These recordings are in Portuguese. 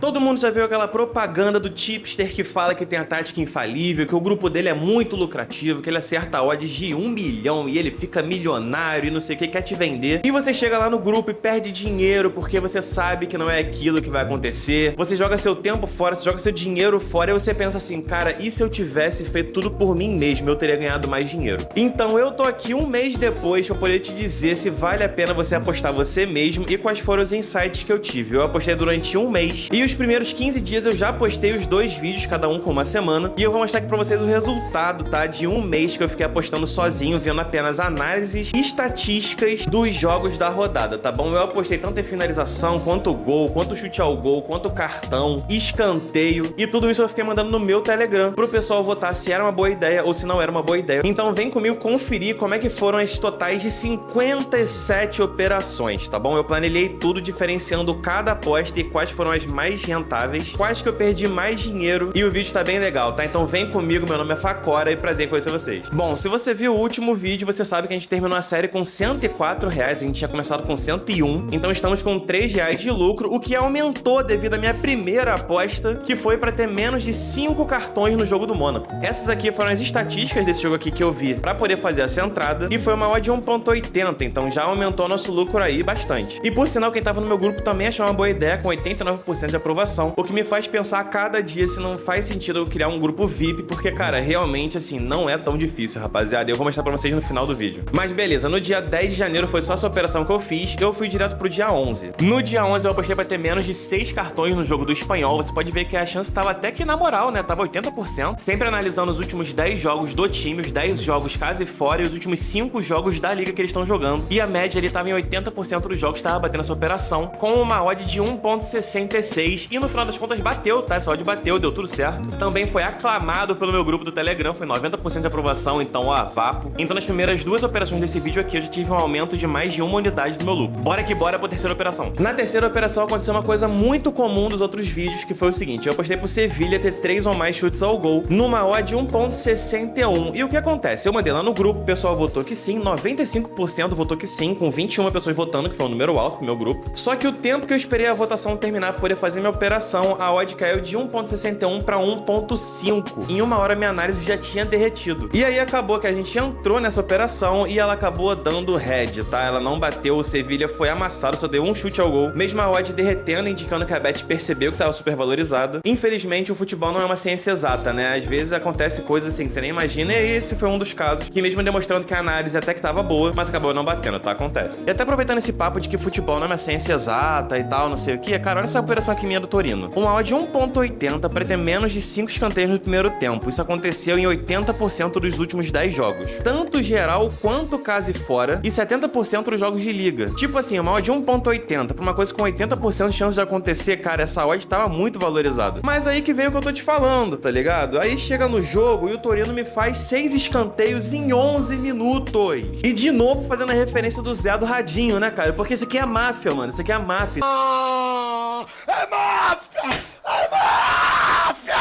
Todo mundo já viu aquela propaganda do tipster que fala que tem a tática infalível, que o grupo dele é muito lucrativo, que ele acerta odds de 1 milhão e ele fica milionário e não sei o que, quer te vender. E você chega lá no grupo e perde dinheiro porque você sabe que não é aquilo que vai acontecer. Você joga seu tempo fora, você joga seu dinheiro fora e você pensa assim, cara, e se eu tivesse feito tudo por mim mesmo, eu teria ganhado mais dinheiro. Então eu tô aqui um mês depois pra poder te dizer se vale a pena você apostar você mesmo e quais foram os insights que eu tive. Eu apostei durante um mês e os primeiros 15 dias eu já postei os 2 vídeos, cada um com uma semana, e eu vou mostrar aqui pra vocês o resultado, tá? De um mês que eu fiquei apostando sozinho, vendo apenas análises e estatísticas dos jogos da rodada, tá bom? Eu apostei tanto em finalização, quanto gol, quanto chute ao gol, quanto cartão, escanteio, e tudo isso eu fiquei mandando no meu Telegram pro pessoal votar se era uma boa ideia ou se não era uma boa ideia. Então vem comigo conferir como é que foram esses totais de 57 operações, tá bom? Eu planilhei tudo diferenciando cada aposta e quais foram as mais rentáveis, quais que eu perdi mais dinheiro, e o vídeo tá bem legal, tá? Então vem comigo, meu nome é Facora e prazer em conhecer vocês. Bom, se você viu o último vídeo, você sabe que a gente terminou a série com R$104, a gente tinha começado com 101, então estamos com R$3 de lucro, o que aumentou devido à minha primeira aposta, que foi pra ter menos de 5 cartões no jogo do Mônaco. Essas aqui foram as estatísticas desse jogo aqui que eu vi pra poder fazer essa entrada, e foi uma odd de 1.80, então já aumentou nosso lucro aí bastante. E por sinal, quem tava no meu grupo também achou uma boa ideia, com 89% de aprovação, o que me faz pensar a cada dia se não faz sentido eu criar um grupo VIP, porque, cara, realmente, assim, não é tão difícil, rapaziada. Eu vou mostrar pra vocês no final do vídeo. Mas beleza, no dia 10 de janeiro foi só essa operação que eu fiz, eu fui direto pro dia 11. No dia 11 eu apostei pra ter menos de 6 cartões no jogo do Espanhol. Você pode ver que a chance tava até que na moral, né? Tava 80%. Sempre analisando os últimos 10 jogos do time, os 10 jogos casa e fora e os últimos 5 jogos da liga que eles estão jogando. E a média ali tava em 80% dos jogos, tava batendo essa operação, com uma odd de 1.66. E no final das contas bateu, tá? Essa odd bateu, deu tudo certo. Também foi aclamado pelo meu grupo do Telegram, foi 90% de aprovação, então ó, vapo. Então nas primeiras 2 operações desse vídeo aqui eu já tive um aumento de mais de 1 unidade do meu lucro. Bora que bora pra terceira operação. Na terceira operação aconteceu uma coisa muito comum dos outros vídeos, que foi o seguinte: eu apostei pro Sevilha ter 3 ou mais chutes ao gol, numa odd de 1.61. E o que acontece? Eu mandei lá no grupo, o pessoal votou que sim, 95% votou que sim, com 21 pessoas votando, que foi um número alto pro meu grupo. Só que o tempo que eu esperei a votação terminar pra poder fazer minha operação, a odd caiu de 1.61 para 1.5. Em 1 hora minha análise já tinha derretido. E aí acabou que a gente entrou nessa operação e ela acabou dando head, tá? Ela não bateu, o Sevilha foi amassado, só deu um chute ao gol. Mesmo a odd derretendo, indicando que a bet percebeu que tava super valorizada. Infelizmente, o futebol não é uma ciência exata, né? Às vezes acontece coisas assim que você nem imagina, e esse foi um dos casos que, mesmo demonstrando que a análise até que tava boa, mas acabou não batendo, tá? Acontece. E até aproveitando esse papo de que futebol não é uma ciência exata e tal, não sei o que, cara, olha essa operação aqui minha do Torino. Uma odd de 1.80 para ter menos de 5 escanteios no primeiro tempo. Isso aconteceu em 80% dos últimos 10 jogos. Tanto geral quanto casa e fora, e 70% dos jogos de liga. Tipo assim, uma odd de 1.80 pra uma coisa com 80% de chance de acontecer, cara, essa odd tava muito valorizada. Mas aí que vem o que eu tô te falando, tá ligado? Aí chega no jogo e o Torino me faz 6 escanteios em 11 minutos. E de novo fazendo a referência do Zé do Radinho, né, cara? Porque isso aqui é máfia, mano. Isso aqui é máfia. É máfia! É máfia!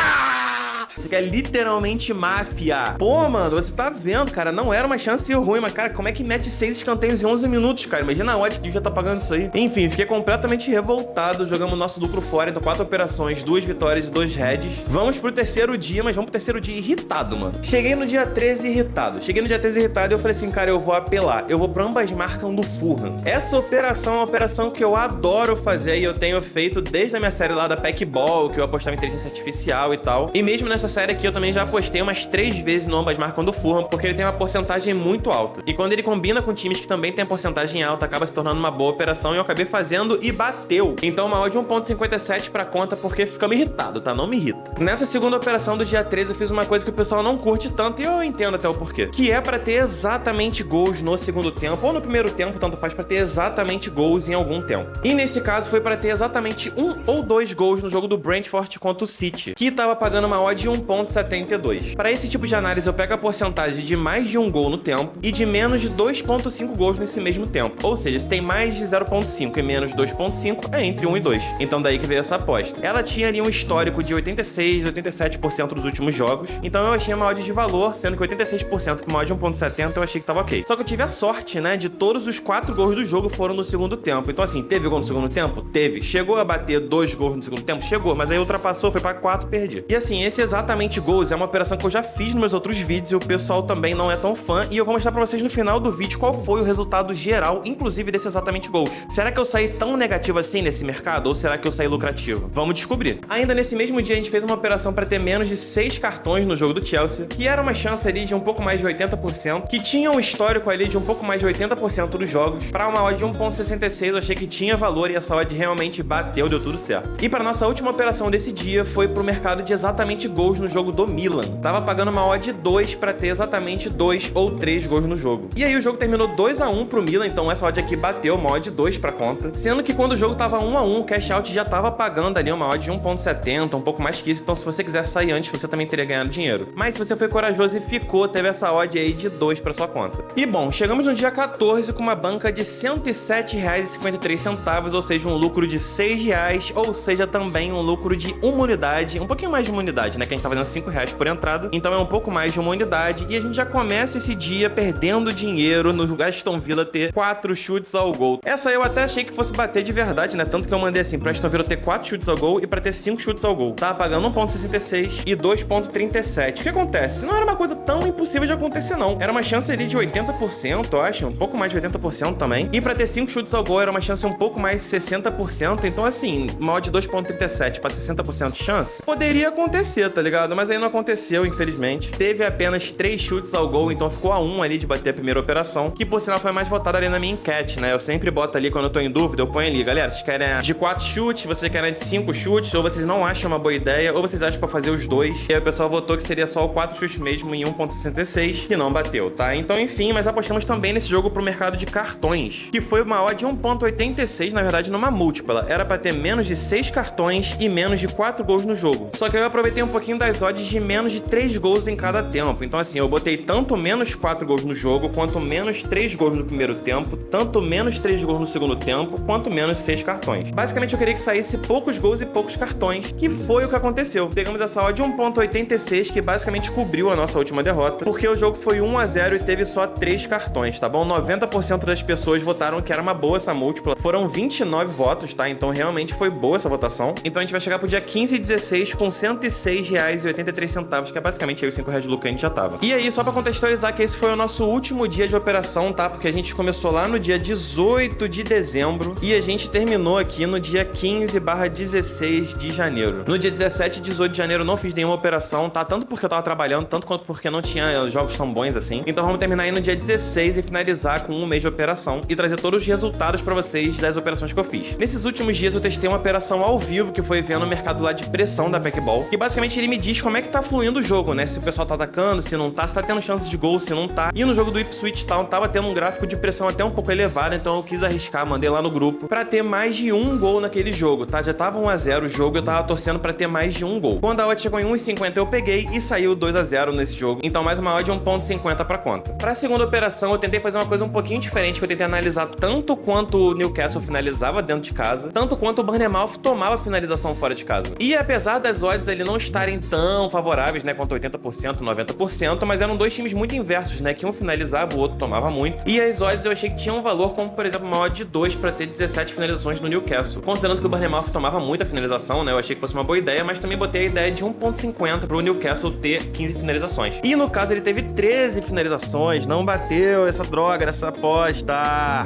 Isso aqui é literalmente máfia. Pô, mano, você tá vendo, cara, não era uma chance ruim, mas, cara, como é que mete 6 escanteios em 11 minutos, cara? Imagina a odd que já tá pagando isso aí. Enfim, fiquei completamente revoltado, jogamos nosso lucro fora, então 4 operações, 2 vitórias e 2 heads. Vamos pro terceiro dia, mas vamos pro terceiro dia irritado, mano. Cheguei no dia 13 irritado. E eu falei assim, cara, eu vou apelar. Eu vou pra ambas marcas do Fulham. Essa operação é uma operação que eu adoro fazer e eu tenho feito desde a minha série lá da Packball, que eu apostava em inteligência artificial e tal. E mesmo nessa série aqui eu também já apostei umas 3 vezes no ambas marcam do Fulham, porque ele tem uma porcentagem muito alta. E quando ele combina com times que também tem a porcentagem alta, acaba se tornando uma boa operação, e eu acabei fazendo e bateu. Então uma odd de 1.57 pra conta, porque ficamos irritado, tá? Não me irrita. Nessa segunda operação do dia 13 eu fiz uma coisa que o pessoal não curte tanto, e eu entendo até o porquê. Que é pra ter exatamente gols no segundo tempo, ou no primeiro tempo, tanto faz, pra ter exatamente gols em algum tempo. E nesse caso foi pra ter exatamente 1 ou 2 gols no jogo do Brentford contra o City, que tava pagando uma odd de 1.72. Para esse tipo de análise, eu pego a porcentagem de mais de um gol no tempo e de menos de 2.5 gols nesse mesmo tempo. Ou seja, se tem mais de 0.5 e menos de 2.5, é entre 1 e 2. Então daí que veio essa aposta. Ela tinha ali um histórico de 86, 87% dos últimos jogos, então eu achei uma odd de valor, sendo que 86% com uma odd de 1.70 eu achei que tava ok. Só que eu tive a sorte, né, de todos os 4 gols do jogo foram no segundo tempo. Então assim, teve gol no segundo tempo? Teve. Chegou a bater 2 gols no segundo tempo? Chegou, mas aí ultrapassou, foi pra 4, perdi. E assim, esse exatamente gols é uma operação que eu já fiz nos meus outros vídeos e o pessoal também não é tão fã, e eu vou mostrar pra vocês no final do vídeo qual foi o resultado geral, inclusive desse exatamente gols. Será que eu saí tão negativo assim nesse mercado, ou será que eu saí lucrativo? Vamos descobrir. Ainda nesse mesmo dia a gente fez uma operação pra ter menos de 6 cartões no jogo do Chelsea, que era uma chance ali de um pouco mais de 80%, que tinha um histórico ali de um pouco mais de 80% dos jogos. Pra uma odd de 1.66 eu achei que tinha valor e essa odd realmente bateu, deu tudo certo. E pra nossa última operação desse dia foi pro mercado de exatamente gols no jogo do Milan. Tava pagando uma odd 2 pra ter exatamente 2 ou 3 gols no jogo. E aí o jogo terminou 2-1 pro Milan, então essa odd aqui bateu uma odd 2 pra conta, sendo que quando o jogo tava 1-1, o cash out já tava pagando ali uma odd de 1.70, um pouco mais que isso, então se você quisesse sair antes, você também teria ganhado dinheiro. Mas se você foi corajoso e ficou, teve essa odd aí de 2 pra sua conta. E bom, chegamos no dia 14 com uma banca de R$ 107,53, ou seja, um lucro de R$ 6, ou seja, também um lucro de uma unidade, um pouquinho mais de uma unidade, né, que a gente tá fazendo R$ 5 por entrada, então é um pouco mais de uma unidade, e a gente já começa esse dia perdendo dinheiro no Aston Villa ter 4 chutes ao gol. Essa eu até achei que fosse bater de verdade, né, tanto que eu mandei assim, pra Aston Villa ter 4 chutes ao gol e pra ter 5 chutes ao gol. Tava pagando 1.66 e 2.37. O que acontece? Não era uma coisa tão impossível de acontecer, não. Era uma chance ali de 80%, eu acho, um pouco mais de 80% também. E pra ter 5 chutes ao gol era uma chance um pouco mais de 60%. Então, assim, uma odd de 2.37 pra 60% de chance, poderia acontecer, tá ligado? Mas aí não aconteceu, infelizmente. Teve apenas 3 chutes ao gol, então ficou a 1 ali de bater a primeira operação, que por sinal foi mais votada ali na minha enquete, né? Eu sempre boto ali, quando eu tô em dúvida, eu ponho ali, galera, vocês querem de 4 chutes, vocês querem de 5 chutes, ou vocês não acham uma boa ideia, ou vocês acham pra fazer os dois. E aí o pessoal votou que seria só o 4 chutes mesmo em 1.66, que não bateu, tá? Então, enfim, mas apostamos também nesse jogo pro mercado de cartões, que foi uma odd de 1.86, na verdade, numa múltipla. Era pra ter menos de 6 cartões e menos de 4 gols no jogo. Só que eu aproveitei um pouquinho das odds de menos de 3 gols em cada tempo. Então, assim, eu botei tanto menos 4 gols no jogo, quanto menos 3 gols no primeiro tempo, tanto menos 3 gols no segundo tempo, quanto menos 6 cartões. Basicamente, eu queria que saísse poucos gols e poucos cartões, que foi o que aconteceu. Pegamos essa odd de 1.86, que basicamente cobriu a nossa última derrota, porque o jogo foi 1-0 e teve só 3 cartões, tá bom? 90% das pessoas votaram que era uma boa essa múltipla. Foram 29 votos, tá? Então realmente foi boa essa votação. Então a gente vai chegar pro dia 15 e 16 com R$ 106,83, que é basicamente aí os R$ 5 de lucro que a gente já tava. E aí, só pra contextualizar que esse foi o nosso último dia de operação, tá? Porque a gente começou lá no dia 18 de dezembro e a gente terminou aqui no dia 15/16 de janeiro. No dia 17 e 18 de janeiro eu não fiz nenhuma operação, tá? Tanto porque eu tava trabalhando, tanto quanto porque não tinha jogos tão bons assim. Então vamos terminar aí no dia 16 e finalizar com um mês de operação e trazer todos os resultados pra vocês das operações que eu fiz. Nesses últimos dias eu testei uma operação ao vivo que foi vendo o mercado lá de pressão da Packball, que basicamente ele me diz como é que tá fluindo o jogo, né? Se o pessoal tá atacando, se não tá, se tá tendo chances de gol, se não tá. E no jogo do Ipswich Town tava tendo um gráfico de pressão até um pouco elevado, então eu quis arriscar, mandei lá no grupo pra ter mais de um gol naquele jogo, tá? Já tava 1-0 o jogo, eu tava torcendo pra ter mais de um gol. Quando a odd chegou em 1,50 eu peguei e saiu 2-0 nesse jogo, então mais uma odd de 1.50 pra conta. Pra segunda operação eu tentei fazer uma coisa um pouquinho diferente, que eu tentei analisar tanto quanto o Newcastle finalizava dentro de casa, tanto quanto o Bournemouth tomava finalização fora de casa. E apesar das odds ali não estarem tão favoráveis, né, quanto 80%, 90%, mas eram dois times muito inversos, né, que um finalizava, o outro tomava muito. E as odds eu achei que tinham um valor como, por exemplo, uma odd de 2 pra ter 17 finalizações no Newcastle. Considerando que o Bournemouth tomava muita finalização, né, eu achei que fosse uma boa ideia, mas também botei a ideia de 1.50 pro Newcastle ter 15 finalizações. E no caso ele teve 13 finalizações, não bateu essa droga, essa aposta.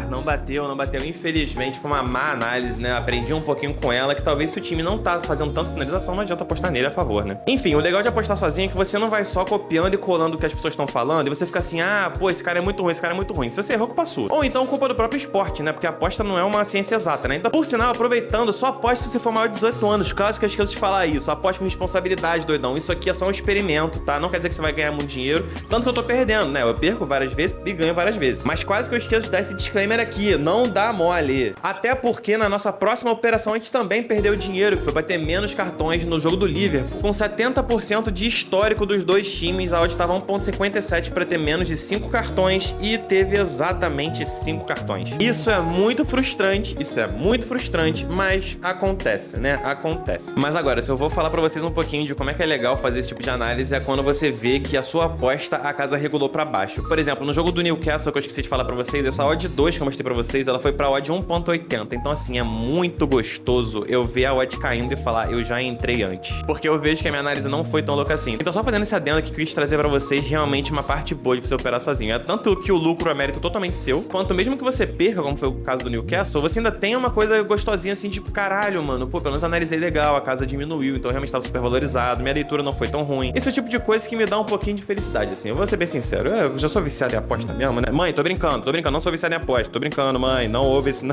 Não bateu. Infelizmente foi uma má análise, né, aprendi um pouquinho com ela, que talvez se o time não tá fazendo tanto finalização, não adianta apostar nele a favor, né. Enfim, o legal de apostar sozinho é que você não vai só copiando e colando o que as pessoas estão falando e você fica assim, ah, pô, esse cara é muito ruim, esse cara é muito ruim. Se você errou, culpa sua. Ou então culpa do próprio esporte, né, porque a aposta não é uma ciência exata, né. Então, por sinal, aproveitando, só aposte se você for maior de 18 anos, caso que eu esqueça de falar isso. Aposte com responsabilidade, doidão. Isso aqui é só um experimento, tá? Não quer dizer que você vai ganhar muito dinheiro, tanto que eu tô perdendo, né. Eu perco várias vezes e ganho várias vezes. Mas quase que eu esqueço de dar esse disclaimer aqui, não dá mole. Até porque na nossa próxima operação a gente também perdeu dinheiro, que foi bater menos cartões no jogo do Liverpool, com R$ 90% de histórico dos dois times. A odd estava 1.57 para ter menos de 5 cartões e teve exatamente 5 cartões. Isso é muito frustrante, mas acontece, né? Acontece. Mas agora, se eu vou falar pra vocês um pouquinho de como é que é legal fazer esse tipo de análise, é quando você vê que a sua aposta, a casa regulou pra baixo. Por exemplo, no jogo do Newcastle, que eu esqueci de falar pra vocês, essa odd 2 que eu mostrei pra vocês, ela foi pra odd 1.80. Então, assim, é muito gostoso eu ver a odd caindo e falar, eu já entrei antes. Porque eu vejo que a minha análise não foi tão louca assim. Então, só fazendo esse adendo aqui, que eu quis trazer pra vocês realmente uma parte boa de você operar sozinho. É tanto que o lucro é mérito totalmente seu, quanto mesmo que você perca, como foi o caso do Newcastle, você ainda tem uma coisa gostosinha assim, tipo, caralho, mano, pô, pelo menos analisei legal, a casa diminuiu, então realmente tava super valorizado, minha leitura não foi tão ruim. Esse é o tipo de coisa que me dá um pouquinho de felicidade, assim. Eu vou ser bem sincero, eu já sou viciado em aposta mesmo, né? Mãe, tô brincando, não sou viciado em aposta, tô brincando, mãe, não ouve esse...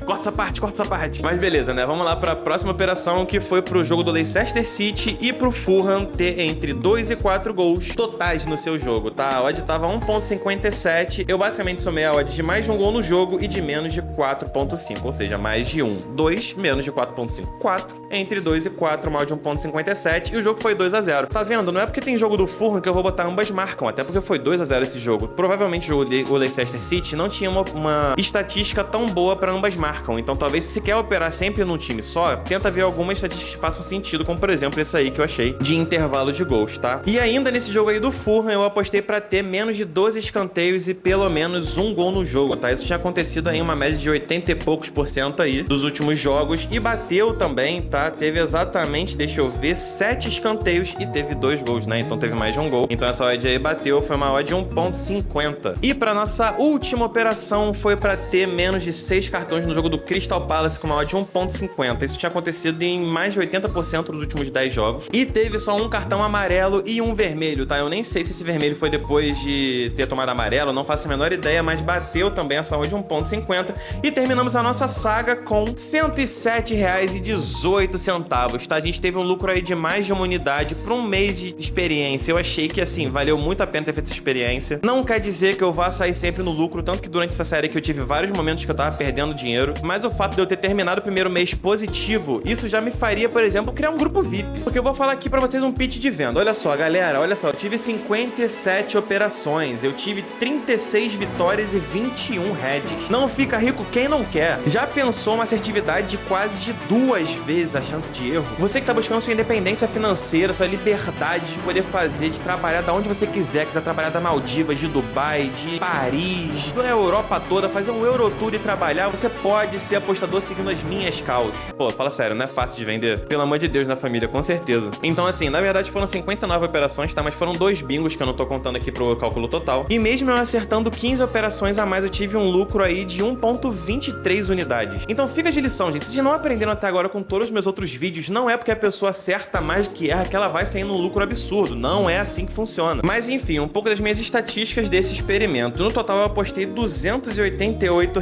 corta essa parte. Mas beleza, né? Vamos lá pra próxima operação, que foi pro jogo do Leicester City e pro Fulham ter entre 2 e 4 gols totais no seu jogo, tá? A odd tava 1.57, eu basicamente somei a odd de mais de um gol no jogo e de menos de 4.5, ou seja, mais de 1. 2, menos de 4.5. 4, entre 2 e 4, mal de 1.57, e o jogo foi 2-0. Tá vendo? Não é porque tem jogo do Fulham que eu vou botar ambas marcam, até porque foi 2-0 esse jogo. Provavelmente o Leicester City não tinha uma estatística tão boa pra ambas marcam, então talvez se quer operar sempre num time só, tenta ver algumas estatísticas que façam sentido, como por exemplo esse aí que eu achei, de intervalo de gols, tá? E ainda nesse jogo aí do Fulham, eu apostei pra ter menos de 12 escanteios e pelo menos um gol no jogo, tá? Isso tinha acontecido aí uma média de 80 e poucos % aí dos últimos jogos e bateu também, tá? Teve exatamente, deixa eu ver, 7 escanteios e teve 2 gols, né? Então teve mais de um gol. Então essa odd aí bateu, foi uma odd de 1.50. E pra nossa última operação foi pra ter menos de 6 cartões no jogo do Crystal Palace com uma odd de 1.50. Isso tinha acontecido em mais de 80% dos últimos 10 jogos. E teve só um cartão amarelo e um vermelho, tá? Eu nem sei se esse vermelho foi depois de ter tomado amarelo, não faço a menor ideia, mas bateu também essa odd de 1.50 e terminamos a nossa saga com R$ 107,18, tá? A gente teve um lucro aí de mais de uma unidade por um mês de experiência. Eu achei que, assim, valeu muito a pena ter feito essa experiência. Não quer dizer que eu vá sair sempre no lucro, tanto que durante essa série aqui eu tive vários momentos que eu tava perdendo dinheiro, mas o fato de eu ter terminado o primeiro mês positivo, isso já me faria, por exemplo, criar um grupo VIP. Porque eu vou falar aqui pra vocês um pitch de venda. Olha só, galera, olha só, eu tive 57 operações, eu tive 36 vitórias e 21 heads. Não fica rico quem não quer. Já pensou uma assertividade de quase de 2 vezes a chance de erro? Você que tá buscando sua independência financeira, sua liberdade de poder fazer, de trabalhar da onde você quiser trabalhar da Maldivas, de Dubai, de Paris, da Europa toda, fazer um Eurotour e trabalhar, você pode ser apostador seguindo as minhas causas. Pô, fala sério, não é fácil de vender? Pelo amor de Deus, na família, com certeza. Então assim, na verdade foram 59 operações, tá? Mas foram 2 bingos que eu não tô contando aqui pro cálculo total. E mesmo eu acertando 15 operações a mais, eu tive um lucro aí de 1.23 unidades. Então fica de lição, gente. Se vocês não aprenderam até agora com todos os meus outros vídeos, não é porque a pessoa acerta mais do que erra que ela vai sair num lucro absurdo. Não é assim que funciona. Mas enfim, um pouco das minhas estatísticas desse experimento. No total eu apostei R$ 288.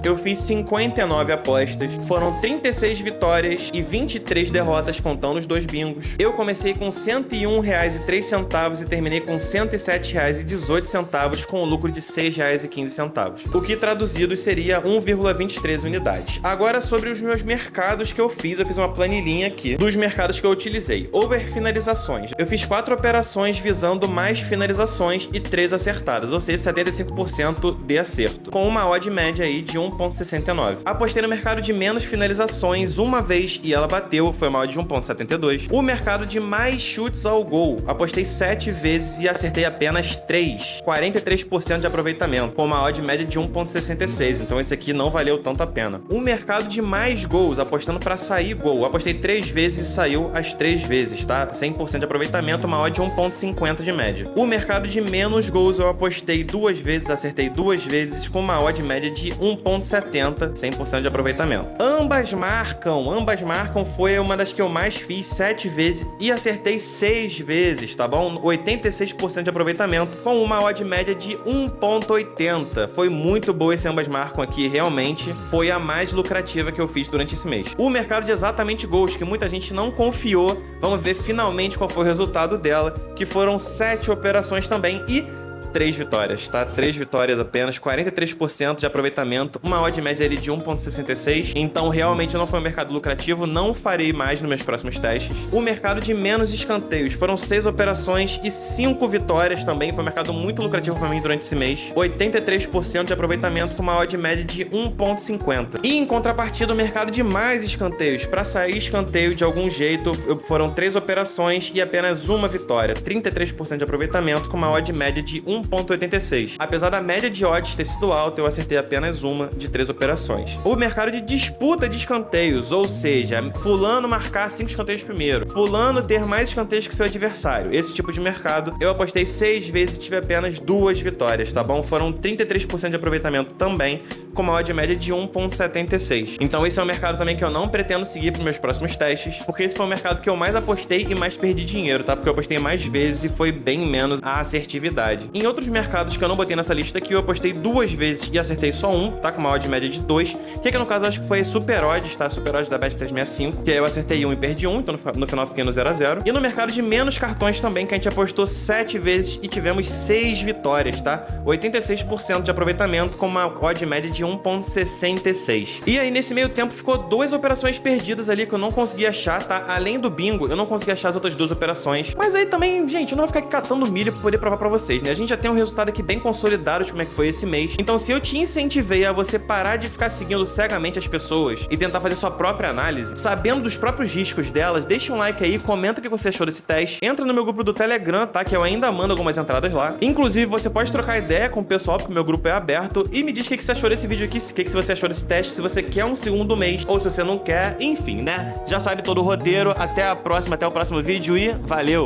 Eu fiz 59 apostas. Foram 36 vitórias e 23 derrotas contando os 2 bingos. Eu comecei com R$ 101,03 e terminei com R$ 107,18 com um lucro de R$ 6,15. O que traduzido seria 1,23 unidades. Agora sobre os meus mercados que eu fiz uma planilhinha aqui dos mercados que eu utilizei. Over finalizações. Eu fiz 4 operações visando mais finalizações e 3 acertadas, ou seja, 75% de acerto, com uma odd média aí de 1.69. Apostei no mercado de menos finalizações uma vez e ela bateu, foi uma odd de 1.72. O mercado de mais chutes ao gol, apostei 7 vezes e acertei apenas 3, 43% de aproveitamento, com uma odd média de 1.66, então esse aqui não valeu tanto a pena. O mercado de mais gols, apostando para sair gol, apostei 3 vezes e saiu as 3 vezes, tá? 100% de aproveitamento, uma odd de 1.50 de média. O mercado de menos gols eu apostei 2 vezes, acertei 2 vezes, com uma odd média de 1.70, 100% de aproveitamento. Ambas marcam foi uma das que eu mais fiz 7 vezes e acertei 6 vezes, tá bom? 86% de aproveitamento, com uma odd média de 1.80. Foi muito boa esse ambas marcam aqui, realmente foi a mais lucrativa que eu fiz durante esse mês. O mercado de exatamente gols, que muita gente não confiou, vamos ver finalmente qual foi o resultado dela, que foram 7 operações também e 3 vitórias, tá? 3 vitórias apenas, 43% de aproveitamento, uma odd média ali de 1,66. Então, realmente não foi um mercado lucrativo, não farei mais nos meus próximos testes. O mercado de menos escanteios, foram 6 operações e 5 vitórias também. Foi um mercado muito lucrativo para mim durante esse mês. 83% de aproveitamento com uma odd média de 1,50. E em contrapartida, o mercado de mais escanteios. Para sair escanteio de algum jeito, foram 3 operações e apenas uma vitória. 33% de aproveitamento com uma odd média de 1,86. Apesar da média de odds ter sido alta, eu acertei apenas uma de 3 operações. O mercado de disputa de escanteios, ou seja, fulano marcar 5 escanteios primeiro, fulano ter mais escanteios que seu adversário. Esse tipo de mercado, eu apostei 6 vezes e tive apenas 2 vitórias, tá bom? Foram 33% de aproveitamento também, com uma odd média de 1,76. Então esse é um mercado também que eu não pretendo seguir para meus próximos testes, porque esse foi o mercado que eu mais apostei e mais perdi dinheiro, tá? Porque eu apostei mais vezes e foi bem menos a assertividade. Em outros mercados que eu não botei nessa lista aqui, eu apostei 2 vezes e acertei só um, tá? Com uma odd média de 2, que aqui no caso eu acho que foi Super Odds, tá? Super Odds da Bet365, que aí eu acertei um e perdi um, então no final fiquei no 0 a 0. E no mercado de menos cartões também, que a gente apostou 7 vezes e tivemos 6 vitórias, tá? 86% de aproveitamento com uma odd média de 1,66. E aí nesse meio tempo ficou 2 operações perdidas ali que eu não consegui achar, tá? Além do bingo, eu não consegui achar as outras 2 operações. Mas aí também, gente, eu não vou ficar aqui catando milho pra poder provar pra vocês, né? A gente já tem um resultado aqui bem consolidado de como é que foi esse mês. Então se eu te incentivei a você parar de ficar seguindo cegamente as pessoas e tentar fazer sua própria análise, sabendo dos próprios riscos delas, deixa um like aí, comenta o que você achou desse teste. Entra no meu grupo do Telegram, tá? Que eu ainda mando algumas entradas lá. Inclusive, você pode trocar ideia com o pessoal, porque o meu grupo é aberto. E me diz o que você achou desse vídeo aqui, o que você achou desse teste, se você quer um segundo mês ou se você não quer. Enfim, né? Já sabe todo o roteiro. Até a próxima, até o próximo vídeo e valeu!